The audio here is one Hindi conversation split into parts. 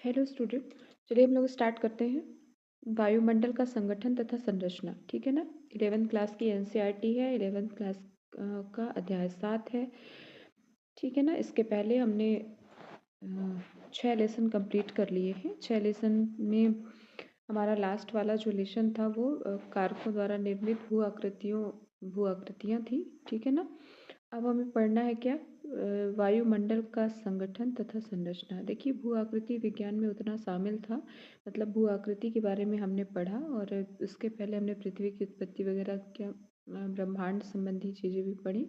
Hello student. चलिए हम लोग स्टार्ट करते हैं। वायुमंडल का संगठन तथा संरचना, ठीक है ना। 11th क्लास की एनसीईआरटी है। 11th क्लास का अध्याय 7 है, ठीक है ना। इसके पहले हमने 6 लेसन कंप्लीट कर लिए हैं। 6 लेसन में हमारा लास्ट वाला जो लेसन था वो कारकों द्वारा निर्मित भू आकृतियाँ थी, ठीक है ना। अब हमें पढ़ना है क्या, वायुमंडल का संगठन तथा संरचना। देखिए, भू आकृति विज्ञान में उतना शामिल था, मतलब भू आकृति के बारे में हमने पढ़ा, और उसके पहले हमने पृथ्वी की उत्पत्ति वगैरह क्या ब्रह्मांड संबंधी चीज़ें भी पढ़ी।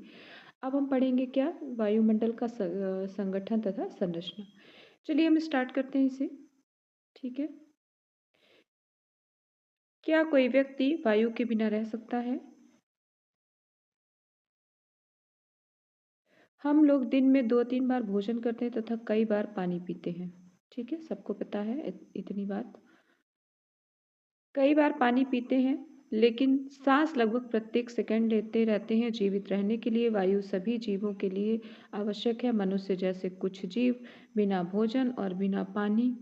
अब हम पढ़ेंगे क्या, वायुमंडल का संगठन तथा संरचना। चलिए हम स्टार्ट करते हैं इसे, ठीक है। क्या कोई व्यक्ति वायु के बिना रह सकता है? हम लोग दिन में 2-3 बार भोजन करते हैं तथा कई बार पानी पीते हैं, ठीक है, सबको पता है इतनी बात। कई बार पानी पीते हैं, लेकिन सांस लगभग प्रत्येक सेकंड लेते रहते हैं। जीवित रहने के लिए वायु सभी जीवों के लिए आवश्यक है। मनुष्य जैसे कुछ जीव बिना भोजन और बिना पानी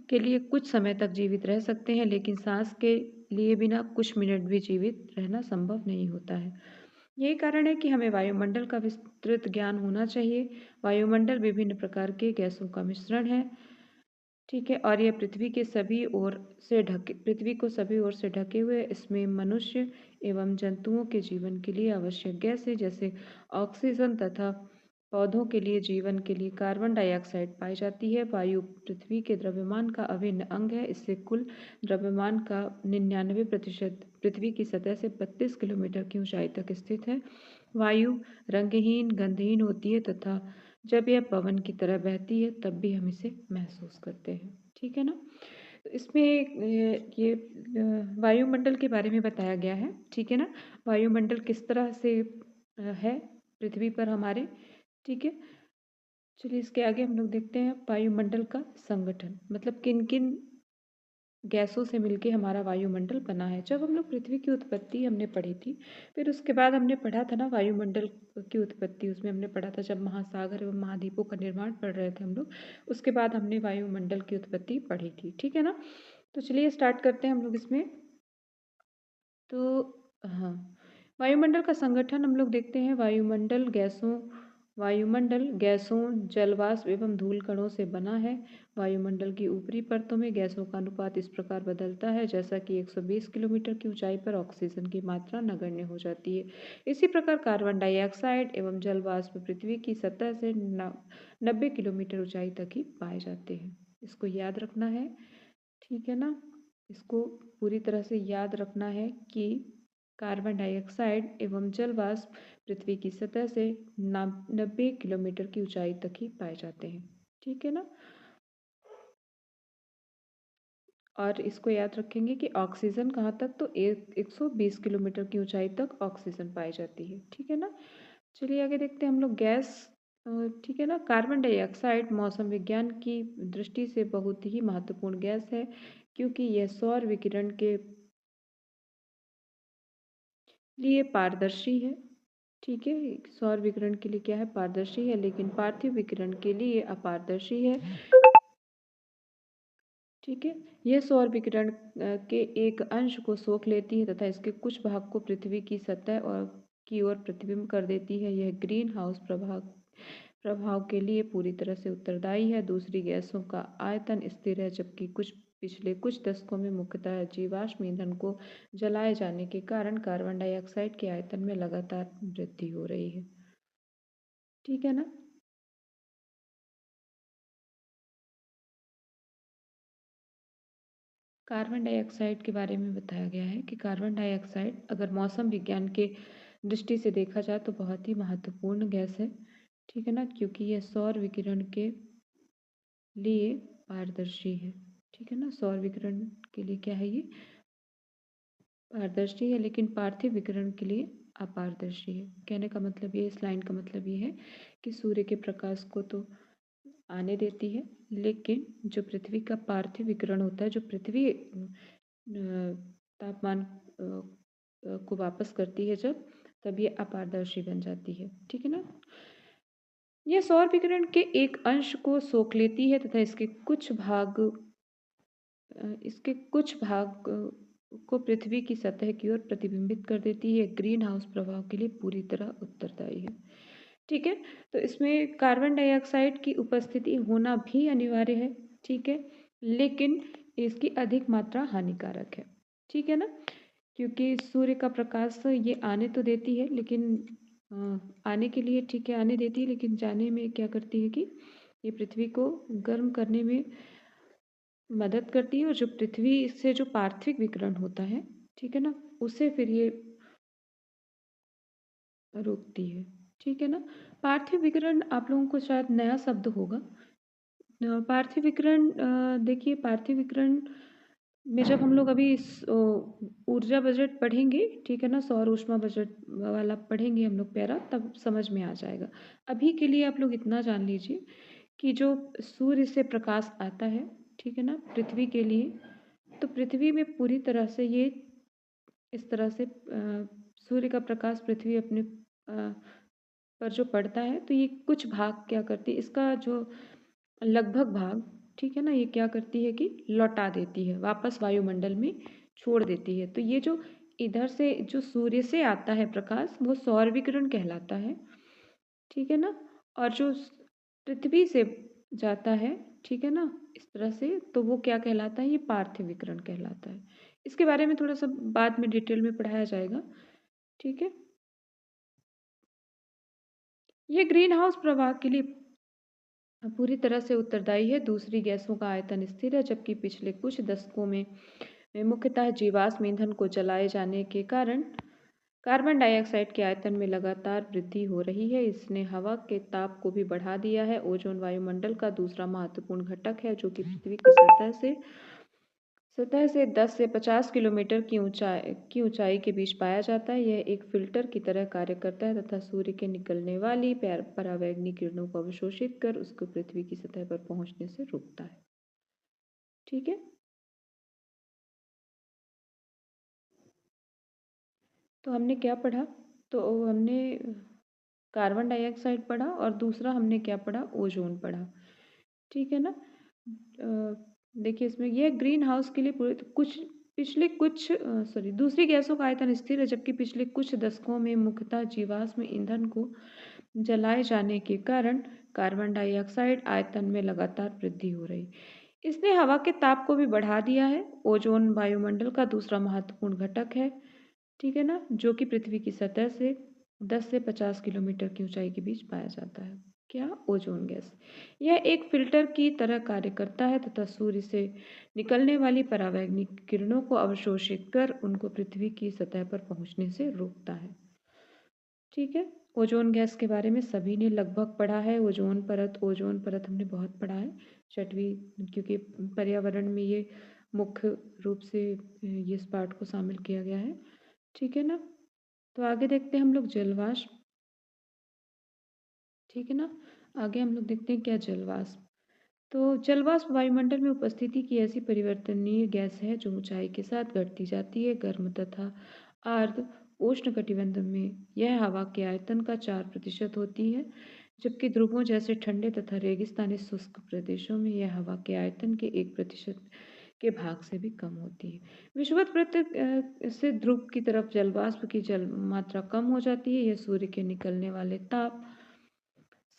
के लिए कुछ समय तक जीवित रह सकते हैं, लेकिन सांस के लिए बिना कुछ मिनट भी जीवित रहना संभव नहीं होता है। यही कारण है कि हमें वायुमंडल का विस्तृत ज्ञान होना चाहिए। वायुमंडल विभिन्न प्रकार के गैसों का मिश्रण है, ठीक है, और यह पृथ्वी को सभी ओर से ढके हुए। इसमें मनुष्य एवं जंतुओं के जीवन के लिए आवश्यक गैसें जैसे ऑक्सीजन तथा पौधों के लिए जीवन के लिए कार्बन डाइऑक्साइड पाई जाती है। वायु पृथ्वी के द्रव्यमान का अभिन्न अंग है। इससे कुल द्रव्यमान का 99% पृथ्वी की सतह से 32 किलोमीटर की ऊंचाई तक स्थित है। वायु रंगहीन गंधहीन होती है तथा जब यह पवन की तरह बहती है तब भी हम इसे महसूस करते हैं, ठीक है ना। तो इसमें ये वायुमंडल के बारे में बताया गया है, ठीक है ना। वायुमंडल किस तरह से है पृथ्वी पर हमारे, ठीक है। चलिए इसके आगे हम लोग देखते हैं वायुमंडल का संगठन, मतलब किन किन गैसों से मिलके हमारा वायुमंडल बना है। जब हम लोग पृथ्वी की उत्पत्ति हमने पढ़ी थी, फिर उसके बाद हमने पढ़ा था ना वायुमंडल की उत्पत्ति। उसमें हमने पढ़ा था जब महासागर एवं महाद्वीपों का निर्माण पढ़ रहे थे हम लोग, उसके बाद हमने वायुमंडल की उत्पत्ति पढ़ी थी, ठीक है ना। तो चलिए स्टार्ट करते हैं हम लोग इसमें। तो हाँ, वायुमंडल का संगठन हम लोग देखते हैं। वायुमंडल गैसों जलवाष्प एवं धूल कणों से बना है। वायुमंडल की ऊपरी परतों में गैसों का अनुपात इस प्रकार बदलता है जैसा कि 120 किलोमीटर की ऊंचाई पर ऑक्सीजन की मात्रा नगण्य हो जाती है। इसी प्रकार कार्बन डाइऑक्साइड एवं जलवाष्प पृथ्वी की सतह से 90 किलोमीटर ऊंचाई तक ही पाए जाते हैं। इसको याद रखना है, ठीक है ना। इसको पूरी तरह से याद रखना है कि कार्बन डाइऑक्साइड एवं जल वाष्प पृथ्वी की सतह से 90 किलोमीटर की ऊंचाई तक ही पाए जाते हैं, ठीक है ना। और इसको याद रखेंगे कि ऑक्सीजन कहाँ तक, तो 120 किलोमीटर की ऊंचाई तक ऑक्सीजन पाई जाती है, ठीक है ना। चलिए आगे देखते हैं हम लोग गैस, ठीक है ना। कार्बन डाइऑक्साइड मौसम विज्ञान की दृष्टि से बहुत ही महत्वपूर्ण गैस है, क्योंकि यह सौर विकिरण के लिए पारदर्शी है, ठीक है। सौर विकिरण के लिए क्या है, पारदर्शी है, लेकिन पार्थिव विकिरण के लिए अपारदर्शी है, ठीक है। यह सौर विकिरण के एक अंश को सोख लेती है तथा इसके कुछ भाग को पृथ्वी की सतह और की ओर प्रतिबिंब कर देती है। यह ग्रीन हाउस प्रभाव के लिए पूरी तरह से उत्तरदायी है। दूसरी गैसों का आयतन स्थिर है, जबकि पिछले कुछ दशकों में मुख्यतः जीवाश्म ईंधन को जलाए जाने के कारण कार्बन डाइऑक्साइड के आयतन में लगातार वृद्धि हो रही है, ठीक है ना। कार्बन डाइऑक्साइड के बारे में बताया गया है कि कार्बन डाइऑक्साइड अगर मौसम विज्ञान के दृष्टि से देखा जाए तो बहुत ही महत्वपूर्ण गैस है, ठीक है ना, क्योंकि यह सौर विकिरण के लिए पारदर्शी है, ठीक है ना। सौर विकिरण के लिए क्या है, ये पारदर्शी है, लेकिन पार्थिव विकिरण के लिए अपारदर्शी है। कहने का मतलब ये, इस लाइन का मतलब ये है कि सूर्य के प्रकाश को तो आने देती है, लेकिन जो पृथ्वी का पार्थिव विकिरण होता है, जो पृथ्वी तापमान को वापस करती है जब, तब ये अपारदर्शी बन जाती है, ठीक है ना। यह सौर विकिरण के एक अंश को सोख लेती है तथा इसके कुछ भाग को पृथ्वी की सतह की ओर प्रतिबिंबित कर देती है। ग्रीन हाउस प्रभाव के लिए पूरी तरह उत्तरदायी है। ठीक है, तो इसमें कार्बन डाइऑक्साइड की उपस्थिति होना भी अनिवार्य है। ठीक है, लेकिन इसकी अधिक मात्रा हानिकारक है। ठीक है ना, क्योंकि सूर्य का प्रकाश ये आने तो देती है, लेकिन आने के लिए ठीक है आने देती है, लेकिन जाने में क्या करती है कि ये पृथ्वी को गर्म करने में मदद करती है, और जो पृथ्वी से जो पार्थिव विकिरण होता है, ठीक है ना, उसे फिर ये रोकती है। ठीक है ना, पार्थिव विकिरण आप लोगों को शायद नया शब्द होगा। पार्थिव विकिरण, देखिए पार्थिव विकिरण में जब हम लोग अभी ऊर्जा बजट पढ़ेंगे, ठीक है ना, सौर ऊष्मा बजट वाला पढ़ेंगे हम लोग पैरा, तब समझ में आ जाएगा। अभी के लिए आप लोग इतना जान लीजिए कि जो सूर्य से प्रकाश आता है, ठीक है ना, पृथ्वी के लिए, तो पृथ्वी में पूरी तरह से ये इस तरह से सूर्य का प्रकाश पृथ्वी अपने पर जो पड़ता है, तो ये कुछ भाग क्या करती है, इसका जो लगभग भाग, ठीक है ना, ये क्या करती है कि लौटा देती है, वापस वायुमंडल में छोड़ देती है। तो ये जो इधर से जो सूर्य से आता है प्रकाश, वो सौर विकिरण कहलाता है। ठीक है ना, और जो पृथ्वी से जाता है, ठीक है ना, इस तरह से, तो वो क्या कहलाता है, ये पार्थिव विकिरण कहलाता है। इसके बारे में थोड़ा सा बाद में डिटेल में पढ़ाया जाएगा। ठीक है, ये ग्रीन हाउस प्रभाव के लिए पूरी तरह से उत्तरदायी है। दूसरी गैसों का आयतन स्थिर है, जबकि पिछले कुछ दशकों में मुख्यतः जीवाश्म ईंधन को जलाए जाने के कारण कार्बन डाइऑक्साइड के आयतन में लगातार वृद्धि हो रही है। इसने हवा के ताप को भी बढ़ा दिया है। ओजोन वायुमंडल का दूसरा महत्वपूर्ण घटक है, जो कि पृथ्वी की सतह से 10 से 50 किलोमीटर की ऊंचाई के बीच पाया जाता है। यह एक फिल्टर की तरह कार्य करता है तथा सूर्य के निकलने वाली परावैंगनी किरणों को अवशोषित कर उसको पृथ्वी की सतह पर पहुंचने से रोकता है। ठीक है, तो हमने क्या पढ़ा, तो हमने कार्बन डाइऑक्साइड पढ़ा, और दूसरा हमने क्या पढ़ा, ओजोन पढ़ा। ठीक है ना, देखिए इसमें यह ग्रीन हाउस के लिए पूरे कुछ पिछले कुछ सॉरी दूसरी गैसों का आयतन स्थिर है, जबकि पिछले कुछ दशकों में मुख्यतः जीवाश्म ईंधन को जलाए जाने के कारण कार्बन डाइऑक्साइड आयतन में लगातार वृद्धि हो रही। इसने हवा के ताप को भी बढ़ा दिया है। ओजोन वायुमंडल का दूसरा महत्वपूर्ण घटक है, ठीक है ना, जो कि पृथ्वी की सतह से 10 से 50 किलोमीटर की ऊंचाई के बीच पाया जाता है। क्या, ओजोन गैस। यह एक फिल्टर की तरह कार्य करता है तथा सूर्य से निकलने वाली परावैंगनिक किरणों को अवशोषित कर उनको पृथ्वी की सतह पर पहुंचने से रोकता है। ठीक है, ओजोन गैस के बारे में सभी ने लगभग पढ़ा है। ओजोन परत हमने बहुत पढ़ा है, छठवीं, क्योंकि पर्यावरण में ये मुख्य रूप से ये इस पार्ट को शामिल किया गया है। ठीक है ना, तो आगे देखते हैं हम लोग जलवाष्प। ठीक है ना, आगे हम लोग देखते हैं क्या जलवाष्प। तो जलवाष्प वायुमंडल में उपस्थिति की ऐसी परिवर्तनीय गैस है जो ऊंचाई के साथ घटती जाती है। गर्म तथा आर्द्र उष्णकटिबंध में यह हवा के आयतन का 4% होती है, जबकि ध्रुवों जैसे ठंडे तथा रेगिस्तानी शुष्क प्रदेशों में यह हवा के आयतन के 1% के भाग से भी कम होती है। विषुवत से ध्रुव की तरफ जलवाष्प की जल मात्रा कम हो जाती है। यह सूर्य के निकलने वाले ताप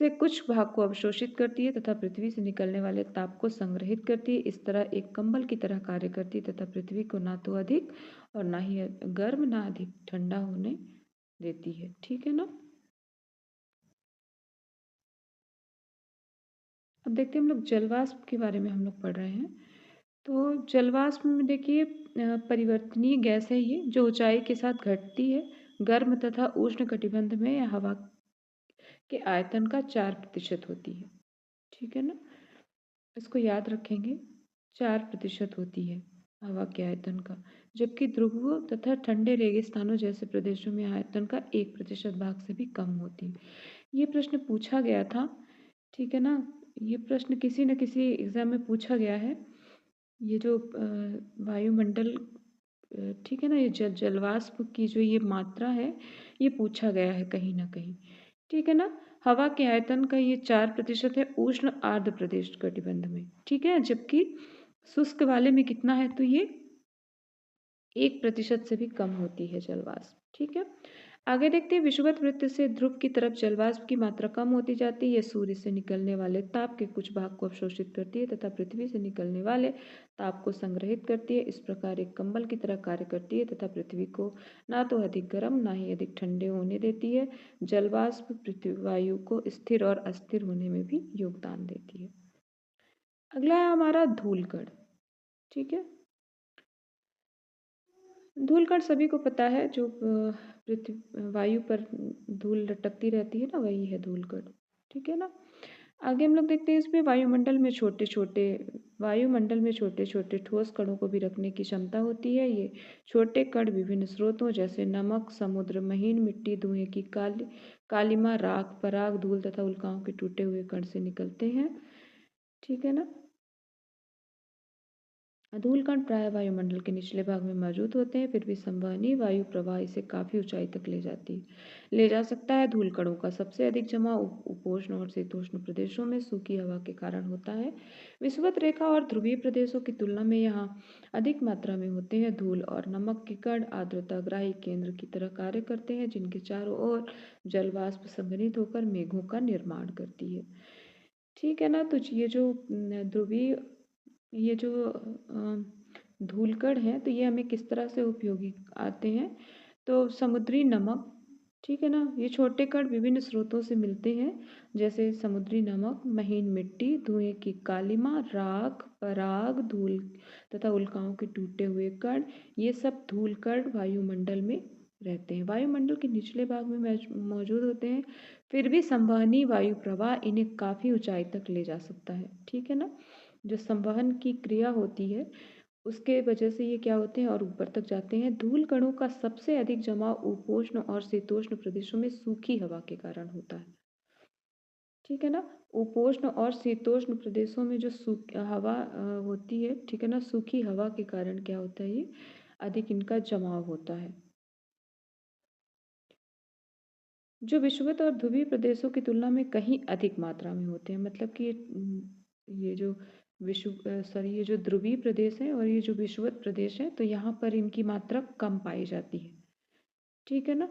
से कुछ भाग को अवशोषित करती है तथा पृथ्वी से निकलने वाले ताप को संग्रहित करती है। इस तरह एक कंबल की तरह कार्य करती है तथा पृथ्वी को ना तो अधिक और ना ही गर्म ना अधिक ठंडा होने देती है। ठीक है ना, अब देखते हैं हम लोग जलवाष्प के बारे में हम लोग पढ़ रहे हैं। तो जलवाष्प में देखिए परिवर्तनीय गैस है ये, जो ऊंचाई के साथ घटती है। गर्म तथा उष्ण कटिबंध में यह हवा के आयतन का 4% होती है। ठीक है ना, इसको याद रखेंगे, 4% होती है हवा के आयतन का, जबकि ध्रुवों तथा ठंडे रेगिस्तानों जैसे प्रदेशों में आयतन का 1% भाग से भी कम होती है। ये प्रश्न पूछा गया था। ठीक है ना, ये प्रश्न किसी न किसी एग्जाम में पूछा गया है। ये जो वायुमंडल, ठीक है ना, ये जलवाष्प की जो ये मात्रा है, ये पूछा गया है कहीं ना कहीं। ठीक है ना। हवा के आयतन का ये 4% है उष्ण आर्द्र प्रदेश कटिबंध में, ठीक है, जबकि शुष्क वाले में कितना है, तो ये 1% से भी कम होती है जल वाष्प, ठीक है। आगे देखते हैं, विषुवत वृत्त से ध्रुव की तरफ जल वाष्प की मात्रा कम होती जाती है। यह सूर्य से निकलने वाले ताप के कुछ भाग को अवशोषित करती है तथा पृथ्वी से निकलने वाले ताप को संग्रहित करती है। इस प्रकार एक कंबल की तरह कार्य करती है तथा पृथ्वी को ना तो अधिक गर्म ना ही अधिक ठंडे होने देती है। जल वाष्प पृथ्वी वायु को स्थिर और अस्थिर होने में भी योगदान देती है। अगला है हमारा धूलकण, ठीक है। धूलकण सभी को पता है, जो पृथ्वी वायु पर धूल लटकती रहती है ना, वही है धूलकण, ठीक है ना। आगे हम लोग देखते हैं, इसमें वायुमंडल में छोटे छोटे ठोस कणों को भी रखने की क्षमता होती है। ये छोटे कण विभिन्न स्रोतों जैसे नमक, समुद्र, महीन मिट्टी, धुएं की कालिमा, राख, पराग, धूल तथा उल्काओं के टूटे हुए कण से निकलते हैं, ठीक है ना। धूलकण प्राय वायुमंडल के निचले भाग में मौजूद होते हैं, फिर भी संवहनी वायु प्रवाह इसे काफी ऊंचाई तक ले जा सकता है। धूलकणों का सबसे अधिक जमाव उपोष्ण और शीतोष्ण प्रदेशों में सूखी हवा के कारण होता है। विषुवत रेखा और ध्रुवीय प्रदेशों की तुलना में यहाँ अधिक मात्रा में होते हैं। धूल और नमक के कण आर्द्रताग्राही केंद्र की तरह कार्य करते हैं, जिनके चारों ओर जल वाष्प संघनित होकर मेघों का निर्माण करती है, ठीक है ना। तो ये जो धूलकण है, तो ये हमें किस तरह से उपयोगी आते हैं, तो समुद्री नमक, ठीक है ना, ये छोटे कण विभिन्न स्रोतों से मिलते हैं, जैसे समुद्री नमक, महीन मिट्टी, धुएं की कालिमा, राख, पराग, धूल तथा उल्काओं के टूटे हुए कण, ये सब धूलकण वायुमंडल में रहते हैं, वायुमंडल के निचले भाग में मौजूद होते हैं। फिर भी संवहनी वायु प्रवाह इन्हें काफ़ी ऊंचाई तक ले जा सकता है, ठीक है ना। जो संवहन की क्रिया होती है, उसके वजह से ये क्या होते हैं और ऊपर तक जाते हैं। धूल कणों का सबसे अधिक जमाव उपोष्ण और शीतोष्ण प्रदेशों में सूखी हवा के कारण होता है, ठीक है ना। उपोष्ण और शीतोष्ण प्रदेशों में जो हवा होती है, ठीक है ना, सूखी हवा के कारण क्या होता है, ये अधिक इनका जमाव होता है। जो विषुवत और ध्रुवीय प्रदेशों की तुलना में कहीं अधिक मात्रा में होते हैं, मतलब कि ये जो ये जो ध्रुवीय प्रदेश है और ये जो विषुवत प्रदेश है, तो यहाँ पर इनकी मात्रा कम पाई जाती है, ठीक है ना।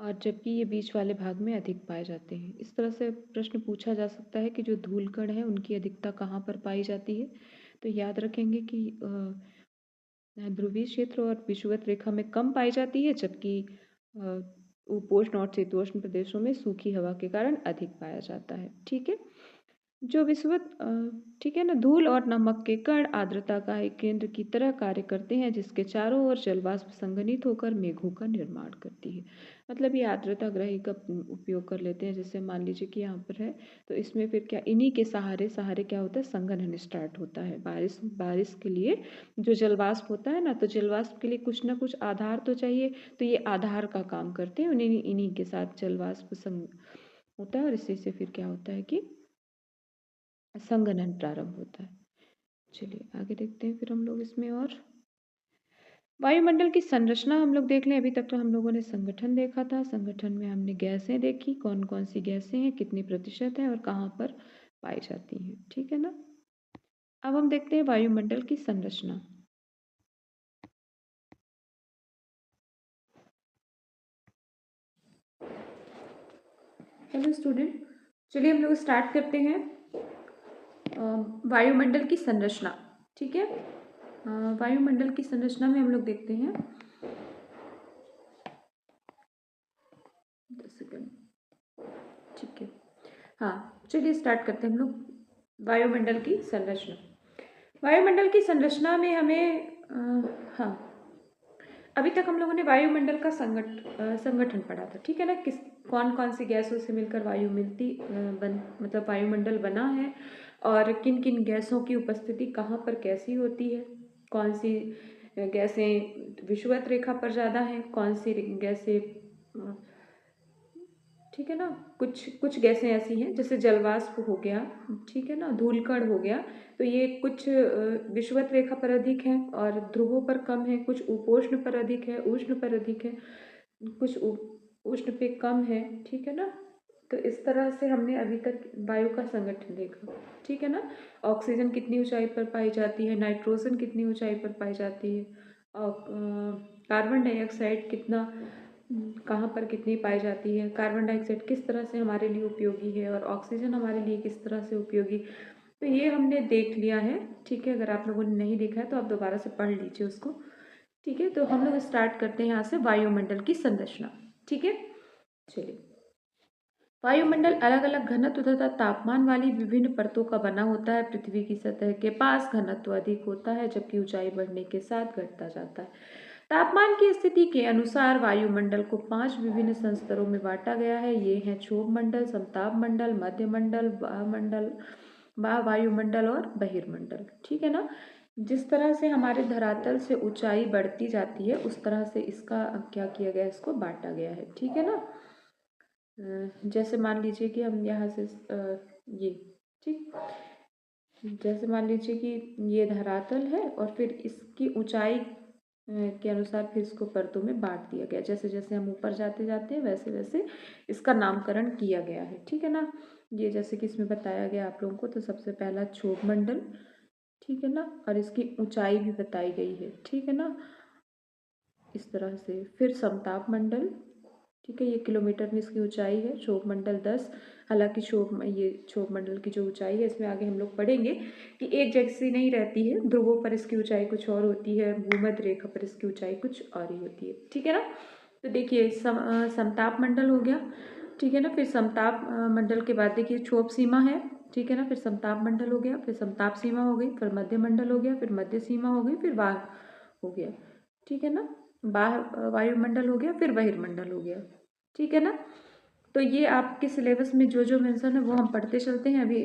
और जबकि ये बीच वाले भाग में अधिक पाए जाते हैं। इस तरह से प्रश्न पूछा जा सकता है कि जो धूलकण है उनकी अधिकता कहाँ पर पाई जाती है, तो याद रखेंगे कि ध्रुवीय क्षेत्र और विषुवत रेखा में कम पाई जाती है, जबकि उपोष्ण और शीतोष्ण प्रदेशों में सूखी हवा के कारण अधिक पाया जाता है, ठीक है। जो विषुवत ठीक है ना, धूल और नमक के कण आर्द्रता का एक केंद्र की तरह कार्य करते हैं, जिसके चारों ओर जलवाष्प संघनित होकर मेघों का निर्माण करती है। मतलब ये आर्द्रता ग्रही का उपयोग कर लेते हैं। जैसे मान लीजिए कि यहाँ पर है, तो इसमें फिर क्या, इन्हीं के सहारे सहारे क्या होता है, संघनन स्टार्ट होता है। बारिश के लिए जो जलवाष्प होता है ना, तो जलवाष्प के लिए कुछ ना कुछ आधार तो चाहिए, तो ये आधार का काम करते हैं। इन्हीं के साथ जलवाष्प संग होता है और इसी से फिर क्या होता है कि संघनन प्रारंभ होता है। चलिए आगे देखते हैं फिर हम लोग इसमें। और वायुमंडल की संरचना हम लोग देख लें। अभी तक तो हम लोगों ने संगठन देखा था। संगठन में हमने गैसें देखी, कौन कौन सी गैसें हैं, कितनी प्रतिशत है और कहाँ पर पाई जाती हैं, ठीक है ना। अब हम देखते हैं वायुमंडल की संरचना। हेलो स्टूडेंट, चलिए हम लोग स्टार्ट करते हैं वायुमंडल की संरचना, ठीक है। वायुमंडल की संरचना में हम लोग देखते हैं, 10 सेकेंड, ठीक है। हाँ, चलिए स्टार्ट करते हैं हम लोग वायुमंडल की संरचना। वायुमंडल की संरचना में हमें हाँ, अभी तक हम लोगों ने वायुमंडल का संगठन पढ़ा था, ठीक है ना। कौन कौन सी गैसों से मिलकर वायु मतलब वायुमंडल बना है, और किन किन गैसों की उपस्थिति कहाँ पर कैसी होती है, कौन सी गैसें विषुवत रेखा पर ज़्यादा हैं, कौन सी गैसें, ठीक है ना। कुछ कुछ गैसें ऐसी हैं, जैसे जलवाष्प हो गया, ठीक है ना, धूलकण हो गया, तो ये कुछ विषुवत रेखा पर अधिक हैं और ध्रुवों पर कम है, कुछ उपोष्ण पर अधिक है, उष्ण पर अधिक है, कुछ उष्ण पे कम है, ठीक है ना। तो इस तरह से हमने अभी तक वायु का संगठन देखा, ठीक है ना। ऑक्सीजन कितनी ऊंचाई पर पाई जाती है, नाइट्रोजन कितनी ऊंचाई पर पाई जाती है, और कार्बन डाइऑक्साइड कितना, कहाँ पर कितनी पाई जाती है, कार्बन डाइऑक्साइड किस तरह से हमारे लिए उपयोगी है और ऑक्सीजन हमारे लिए किस तरह से उपयोगी, तो ये हमने देख लिया है, ठीक है। अगर आप लोगों ने नहीं देखा है तो आप दोबारा से पढ़ लीजिए उसको, ठीक है। तो हम लोग स्टार्ट करते हैं यहाँ से वायुमंडल की संरचना, ठीक है। चलिए, वायुमंडल अलग अलग घनत्व तथा तापमान वाली विभिन्न परतों का बना होता है। पृथ्वी की सतह के पास घनत्व अधिक होता है, जबकि ऊंचाई बढ़ने के साथ घटता जाता है। तापमान की स्थिति के अनुसार वायुमंडल को 5 विभिन्न संस्तरों में बांटा गया है। ये हैं क्षोभ मंडल, समताप मंडल, मध्य मंडल, वायुमंडल, वायुमंडल और बहिर्मंडल, ठीक है ना। जिस तरह से हमारे धरातल से ऊंचाई बढ़ती जाती है उस तरह से इसका क्या किया गया है, इसको बांटा गया है, ठीक है ना। जैसे मान लीजिए कि हम यहाँ से ये, ठीक, जैसे मान लीजिए कि ये धरातल है और फिर इसकी ऊंचाई के अनुसार फिर इसको परतों में बांट दिया गया। जैसे जैसे हम ऊपर जाते जाते हैं वैसे वैसे इसका नामकरण किया गया है, ठीक है ना। ये जैसे कि इसमें बताया गया आप लोगों को, तो सबसे पहला क्षोभ मंडल, ठीक है ना, और इसकी ऊंचाई भी बताई गई है, ठीक है ना, इस तरह से। फिर समताप मंडल, ठीक है, ये किलोमीटर में इसकी ऊंचाई है। क्षोभ मंडल 10, हालांकि क्षोभ मंडल की जो ऊंचाई है इसमें आगे हम लोग पढ़ेंगे कि एक जैसी नहीं रहती है, ध्रुवों पर इसकी ऊंचाई कुछ और होती है, भूमध्य रेखा पर इसकी ऊंचाई कुछ और ही होती है, ठीक है ना। तो देखिए समताप मंडल हो गया, ठीक है ना। फिर समताप मंडल के बाद देखिए क्षोभ सीमा है, ठीक है ना। फिर समताप मंडल हो गया, फिर समताप सीमा हो गई, फिर मध्य मंडल हो गया, फिर मध्य सीमा हो गई, फिर बाह्य हो गया, ठीक है ना। बाह्य वायुमंडल हो गया, फिर बहिर्मंडल हो गया, ठीक है ना। तो ये आपके सिलेबस में जो जो मेंशन है वो हम पढ़ते चलते हैं अभी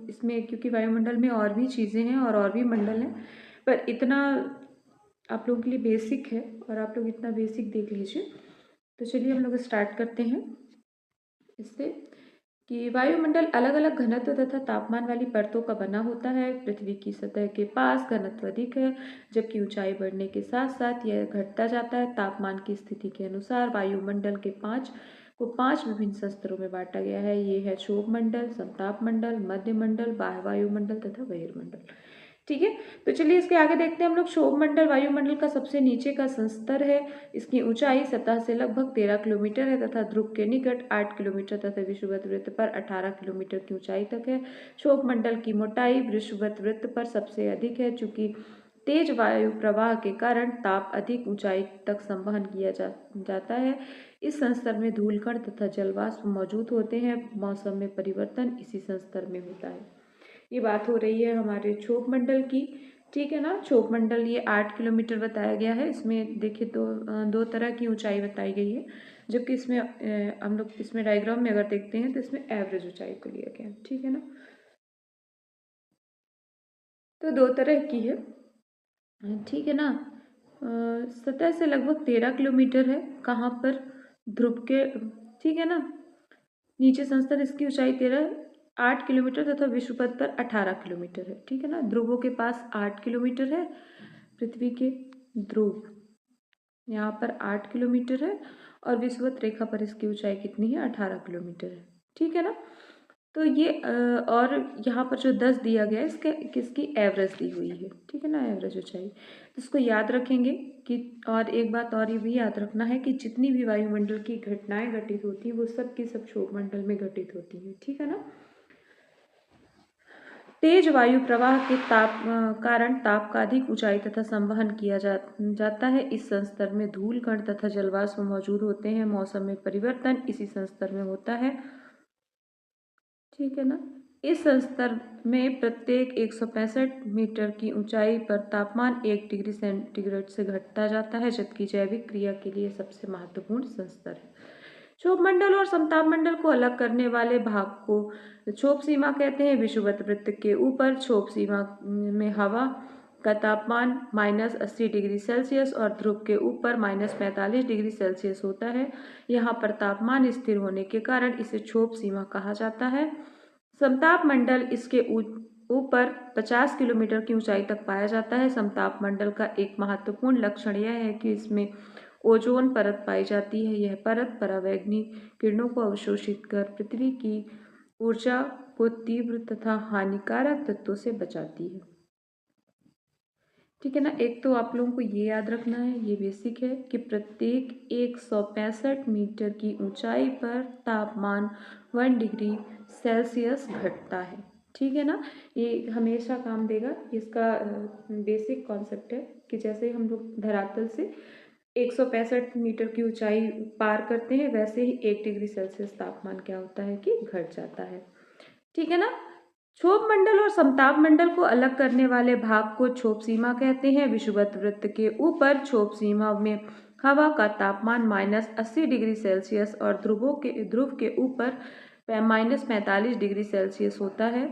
इसमें, क्योंकि वायुमंडल में और भी चीज़ें हैं और भी मंडल हैं, पर इतना आप लोगों के लिए बेसिक है और आप लोग इतना बेसिक देख लीजिए। तो चलिए हम लोग स्टार्ट करते हैं इससे कि वायुमंडल अलग अलग घनत्व तथा तापमान वाली परतों का बना होता है। पृथ्वी की सतह के पास घनत्व अधिक है, जबकि ऊंचाई बढ़ने के साथ साथ यह घटता जाता है। तापमान की स्थिति के अनुसार वायुमंडल के 5 विभिन्न स्तरों में बांटा गया है। ये है क्षोभ मंडल, समताप मंडल, मध्य मंडल, बाह्य वायुमंडल तथा बहिर्मंडल, ठीक है। तो चलिए इसके आगे देखते हैं हम लोग। क्षोभ मंडल वायुमंडल का सबसे नीचे का संस्तर है। इसकी ऊंचाई सतह से लगभग 13 किलोमीटर है तथा ध्रुव के निकट 8 किलोमीटर तथा विषुवत वृत्त पर 18 किलोमीटर की ऊंचाई तक है। क्षोभ मंडल की मोटाई विषुवत वृत्त पर सबसे अधिक है, चूंकि तेज वायु प्रवाह के कारण ताप अधिक ऊंचाई तक संवहन किया जाता है। इस संस्तर में धूलकण तथा जलवाष्प मौजूद होते हैं। मौसम में परिवर्तन इसी संस्तर में होता है। ये बात हो रही है हमारे क्षोभ मंडल की, ठीक है ना। क्षोभ मंडल ये 8 किलोमीटर बताया गया है। इसमें देखिए दो तरह की ऊंचाई बताई गई है, जबकि इसमें हम लोग इसमें डायग्राम में अगर देखते हैं तो इसमें एवरेज ऊंचाई को लिया गया है, ठीक है ना। तो दो तरह की है, ठीक है ना। सतह से लगभग 13 किलोमीटर है, कहाँ पर, ध्रुव के, ठीक है ना। नीचे संस्तर इसकी ऊंचाई 8 किलोमीटर तथा विषुवत पर 18 किलोमीटर है, ठीक है ना। ध्रुवों के पास 8 किलोमीटर है, पृथ्वी के ध्रुव यहाँ पर 8 किलोमीटर है और विषुवत रेखा पर इसकी ऊंचाई कितनी है, 18 किलोमीटर है, ठीक है ना। तो ये और यहाँ पर जो 10 दिया गया है इसके किसकी एवरेज दी हुई है, ठीक है ना, एवरेज ऊंचाई। तो इसको याद रखेंगे कि, और एक बात और ये भी याद रखना है कि जितनी भी वायुमंडल की घटनाएं घटित होती हैं वो सब की सब क्षोभ मंडल में घटित होती हैं, ठीक है ना। तेज वायु प्रवाह के कारण ताप का अधिक ऊंचाई तथा संवहन किया जाता है। इस संस्तर में धूल कण तथा जलवाष्प मौजूद होते हैं। मौसम में परिवर्तन इसी संस्तर में होता है, ठीक है ना। इस स्तर में प्रत्येक 165 मीटर की ऊंचाई पर तापमान 1 डिग्री सेंटीग्रेड से घटता जाता है, जबकि जैविक क्रिया के लिए सबसे महत्वपूर्ण स्तर है। क्षोभ मंडल और समताप मंडल को अलग करने वाले भाग को क्षोभ सीमा कहते हैं। विषुवत वृत्त के ऊपर क्षोभ सीमा में हवा का तापमान -80 डिग्री सेल्सियस और ध्रुव के ऊपर -45 डिग्री सेल्सियस होता है। यहाँ पर तापमान स्थिर होने के कारण इसे क्षोभ सीमा कहा जाता है। समताप मंडल इसके ऊपर 50 किलोमीटर की ऊंचाई तक पाया जाता है। समताप मंडल का एक महत्वपूर्ण लक्षण यह है कि इसमें ओजोन परत पाई जाती है। यह परत परावैंगनी किरणों को अवशोषित कर पृथ्वी की ऊर्जा को तीव्र तथा हानिकारक तत्वों से बचाती है। ठीक है ना। एक तो आप लोगों को ये याद रखना है, ये बेसिक है कि प्रत्येक 165 मीटर की ऊंचाई पर तापमान 1 डिग्री सेल्सियस घटता है। ठीक है ना। ये हमेशा काम देगा। इसका बेसिक कॉन्सेप्ट है कि जैसे हम लोग धरातल से 165 मीटर की ऊंचाई पार करते हैं, वैसे ही 1 डिग्री सेल्सियस तापमान क्या होता है कि घट जाता है। ठीक है ना। क्षोभ मंडल और समताप मंडल को अलग करने वाले भाग को क्षोभ सीमा कहते हैं। विषुवत वृत्त के ऊपर क्षोभ सीमा में हवा का तापमान -80 डिग्री सेल्सियस और ध्रुव के ऊपर -45 डिग्री सेल्सियस होता है।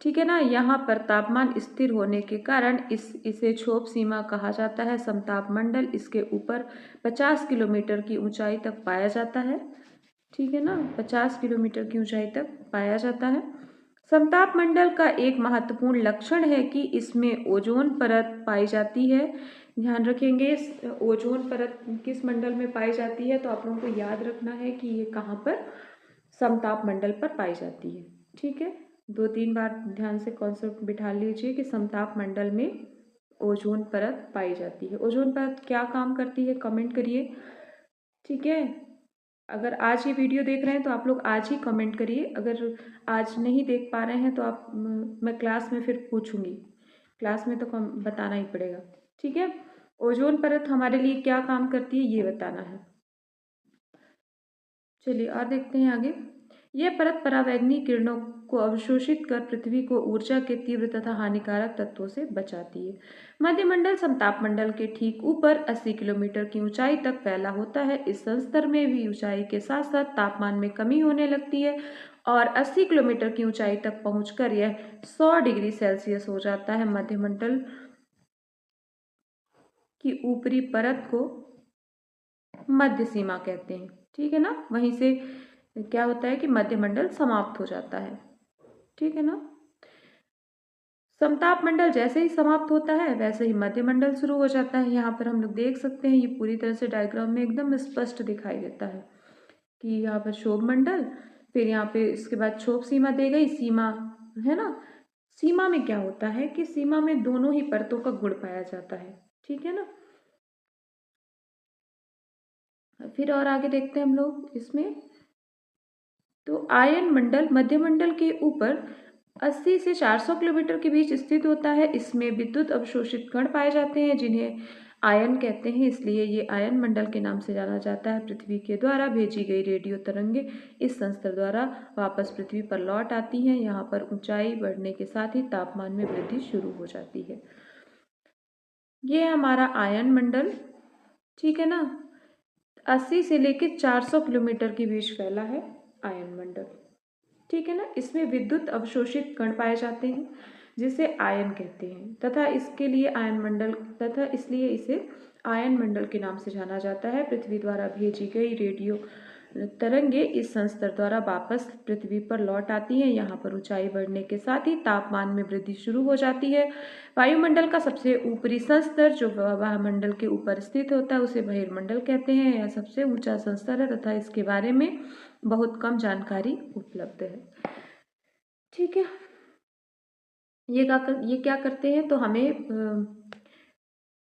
ठीक है ना। यहाँ पर तापमान स्थिर होने के कारण इसे क्षोभ सीमा कहा जाता है। समताप मंडल इसके ऊपर 50 किलोमीटर की ऊंचाई तक पाया जाता है। ठीक है ना। 50 किलोमीटर की ऊंचाई तक पाया जाता है। समताप मंडल का एक महत्वपूर्ण लक्षण है कि इसमें ओजोन परत पाई जाती है। ध्यान रखेंगे, ओजोन परत किस मंडल में पाई जाती है, तो आप लोगों को याद रखना है कि ये कहाँ पर, समताप मंडल पर पाई जाती है। ठीक है। 2-3 बार ध्यान से कॉन्सेप्ट बिठा लीजिए कि समताप मंडल में ओजोन परत पाई जाती है। ओजोन परत क्या काम करती है, कमेंट करिए। ठीक है। अगर आज ये वीडियो देख रहे हैं तो आप लोग आज ही कमेंट करिए। अगर आज नहीं देख पा रहे हैं तो आप मैं क्लास में फिर पूछूंगी। क्लास में तो बताना ही पड़ेगा। ठीक है। ओजोन परत हमारे लिए क्या काम करती है ये बताना है। चलिए और देखते हैं आगे। यह परत परावैंगनी किरणों को अवशोषित कर पृथ्वी को ऊर्जा के तीव्र तथा हानिकारक तत्वों से बचाती है। मध्यमंडल समताप मंडल के ठीक ऊपर 80 किलोमीटर की ऊंचाई तक फैला होता है। इस संस्तर में भी ऊंचाई के साथ साथ तापमान में कमी होने लगती है और 80 किलोमीटर की ऊंचाई तक पहुंचकर यह 100 डिग्री सेल्सियस हो जाता है। मध्यमंडल की ऊपरी परत को मध्य सीमा कहते हैं। ठीक है ना। वहीं से क्या होता है कि मध्यमंडल समाप्त हो जाता है। ठीक है ना। समताप मंडल जैसे ही समाप्त होता है वैसे ही मध्यमंडल शुरू हो जाता है। यहाँ पर हम लोग देख सकते हैं, ये पूरी तरह से डायग्राम में एकदम स्पष्ट दिखाई देता है कि यहाँ पर क्षोभ मंडल, फिर यहाँ पे इसके बाद क्षोभ सीमा दी गई, सीमा है ना। सीमा में क्या होता है कि सीमा में दोनों ही परतों का गुण पाया जाता है। ठीक है ना। फिर और आगे देखते हैं हम लोग इसमें। तो आयन मंडल मध्यमंडल के ऊपर 80 से 400 किलोमीटर के बीच स्थित होता है। इसमें विद्युत अवशोषित कण पाए जाते हैं जिन्हें आयन कहते हैं, इसलिए ये आयन मंडल के नाम से जाना जाता है। पृथ्वी के द्वारा भेजी गई रेडियो तरंगे इस संस्तर द्वारा वापस पृथ्वी पर लौट आती हैं। यहाँ पर ऊंचाई बढ़ने के साथ ही तापमान में वृद्धि शुरू हो जाती है। ये है हमारा आयन मंडल। ठीक है ना। 80 से लेकर 400 किलोमीटर के बीच फैला है आयन मंडल। ठीक है ना। इसमें विद्युत अवशोषित कण पाए जाते हैं जिसे आयन कहते हैं तथा इसके लिए आयन मंडल तथा इसलिए इसे आयन मंडल के नाम से जाना जाता है। पृथ्वी द्वारा भेजी गई रेडियो तरंगे इस संस्तर द्वारा वापस पृथ्वी पर लौट आती हैं। यहाँ पर ऊंचाई बढ़ने के साथ ही तापमान में वृद्धि शुरू हो जाती है। वायुमंडल का सबसे ऊपरी संस्तर जो वायुमंडल के ऊपर स्थित होता है उसे बहिर्मंडल कहते हैं। यह सबसे ऊंचा संस्तर है तथा इसके बारे में बहुत कम जानकारी उपलब्ध है। ठीक है। ये क्या करते हैं, तो हमें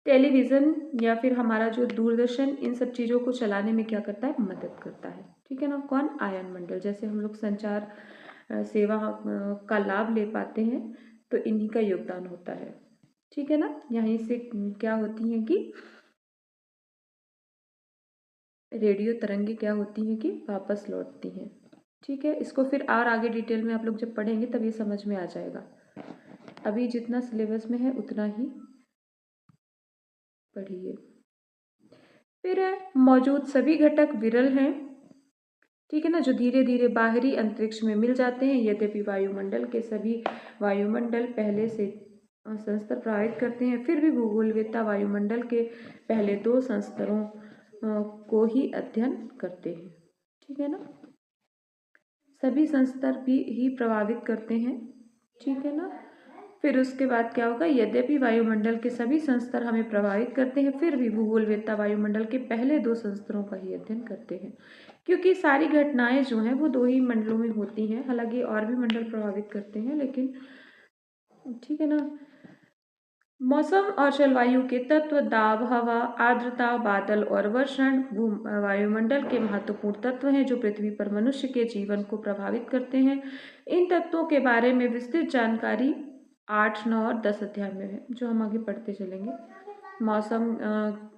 टेलीविज़न या फिर हमारा जो दूरदर्शन इन सब चीज़ों को चलाने में क्या करता है, मदद करता है। ठीक है ना। कौन, आयन मंडल। जैसे हम लोग संचार सेवा का लाभ ले पाते हैं तो इन्हीं का योगदान होता है। ठीक है ना। यहीं से क्या होती हैं कि रेडियो तरंगे क्या होती हैं कि वापस लौटती हैं। ठीक है। इसको फिर और आगे डिटेल में आप लोग जब पढ़ेंगे तब ये समझ में आ जाएगा। अभी जितना सिलेबस में है उतना ही पढ़िए। फिर मौजूद सभी घटक विरल हैं। ठीक है ना, जो धीरे धीरे बाहरी अंतरिक्ष में मिल जाते हैं। यद्यपि वायुमंडल के सभी वायुमंडल पहले से संस्तर प्रभावित करते हैं, फिर भी भूगोलवेत्ता वायुमंडल के पहले 2 संस्तरों को ही अध्ययन करते हैं। ठीक है ना। सभी संस्तर भी ही प्रभावित करते हैं। ठीक है ना। फिर उसके बाद क्या होगा, यद्यपि वायुमंडल के सभी संस्तर हमें प्रभावित करते हैं, फिर भी भूगोलवेत्ता वायुमंडल के पहले 2 संस्तरों का ही अध्ययन करते हैं, क्योंकि सारी घटनाएं जो हैं वो 2 ही मंडलों में होती हैं। हालांकि और भी मंडल प्रभावित करते हैं, लेकिन ठीक है ना। मौसम और जलवायु के तत्व दाब, हवा, आर्द्रता, बादल और वर्षण वायुमंडल के महत्वपूर्ण तत्व हैं जो पृथ्वी पर मनुष्य के जीवन को प्रभावित करते हैं। इन तत्वों के बारे में विस्तृत जानकारी 8, 9 और 10 अध्याय में है, जो हम आगे पढ़ते चलेंगे मौसम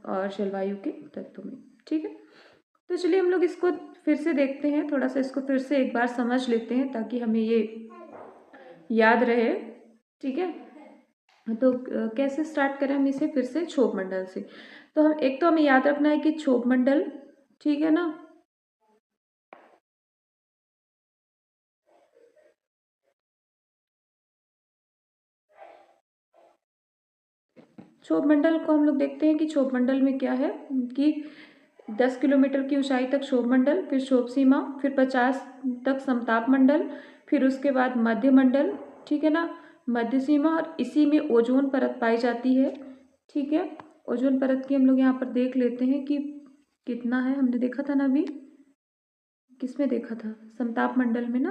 और जलवायु के तत्व में। ठीक है, तो चलिए हम लोग इसको फिर से देखते हैं, थोड़ा सा इसको फिर से एक बार समझ लेते हैं ताकि हमें ये याद रहे। ठीक है, तो कैसे स्टार्ट करें हम इसे, फिर से क्षोभ मंडल से। तो हम एक तो हमें याद रखना है कि क्षोभ मंडल, ठीक है ना, क्षोभ मंडल को हम लोग देखते हैं कि क्षोभ मंडल में क्या है कि 10 किलोमीटर की ऊंचाई तक क्षोभ मंडल, फिर क्षोभ सीमा, फिर 50 तक समताप मंडल, फिर उसके बाद मध्य मंडल, ठीक है ना, मध्य सीमा, और इसी में ओजोन परत पाई जाती है। ठीक है, ओजोन परत की हम लोग यहाँ पर देख लेते हैं कि कितना है, हमने देखा था ना अभी, किसमें देखा था, समताप मंडल में ना।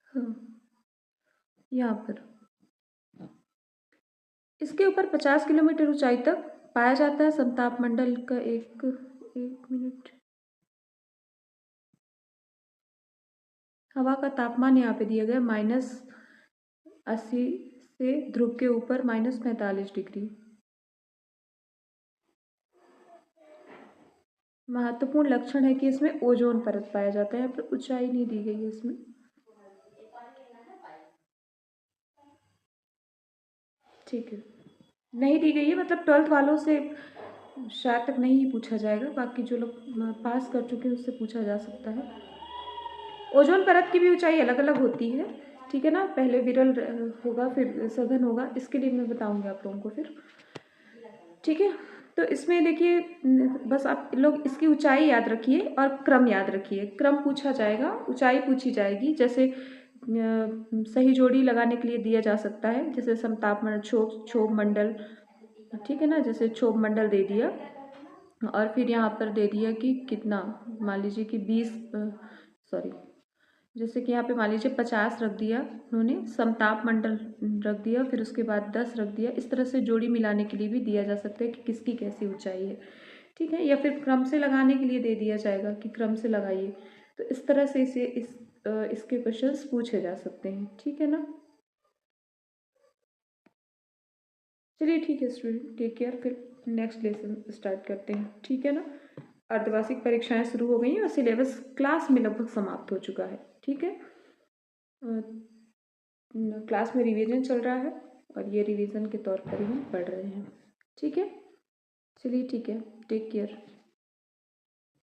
हाँ, यहाँ पर इसके ऊपर 50 किलोमीटर ऊंचाई तक पाया जाता है समताप मंडल का। एक एक मिनट, हवा का तापमान यहाँ पे दिया गया -80 से ध्रुव के ऊपर -45 डिग्री। महत्वपूर्ण लक्षण है कि इसमें ओजोन परत पाया जाता है। यहाँ पर ऊंचाई नहीं दी गई है इसमें, ठीक है, नहीं दी गई है, मतलब 12th वालों से शायद तक नहीं ही पूछा जाएगा, बाकी जो लोग पास कर चुके हैं उससे पूछा जा सकता है। ओजोन परत की भी ऊंचाई अलग अलग होती है, ठीक है ना, पहले विरल होगा फिर सघन होगा, इसके लिए मैं बताऊंगी आप लोगों को फिर। ठीक है, तो इसमें देखिए, बस आप लोग इसकी ऊंचाई याद रखिए और क्रम याद रखिए। क्रम पूछा जाएगा, ऊंचाई पूछी जाएगी, जैसे सही जोड़ी लगाने के लिए दिया जा सकता है, जैसे समताप मंडल, क्षोभ मंडल, ठीक है ना, जैसे क्षोभ मंडल दे दिया और फिर यहाँ पर दे दिया कि कितना, मान लीजिए कि 20, सॉरी, जैसे कि यहाँ पे मान लीजिए 50 रख दिया उन्होंने, समताप मंडल रख दिया, फिर उसके बाद 10 रख दिया। इस तरह से जोड़ी मिलाने के लिए भी दिया जा सकता है कि किसकी कैसी ऊंचाई है, ठीक है, या फिर क्रम से लगाने के लिए दे दिया जाएगा कि क्रम से लगाइए। तो इस तरह से इसके क्वेश्चंस पूछे जा सकते हैं, ठीक है ना। चलिए ठीक है स्टूडेंट, टेक केयर, फिर नेक्स्ट लेसन स्टार्ट करते हैं, ठीक है ना। अर्धवार्षिक परीक्षाएं शुरू हो गई हैं और सिलेबस क्लास में लगभग समाप्त हो चुका है, ठीक है। क्लास में रिवीजन चल रहा है और ये रिवीजन के तौर पर ही हम पढ़ रहे हैं, ठीक है। चलिए ठीक है, टेक केयर।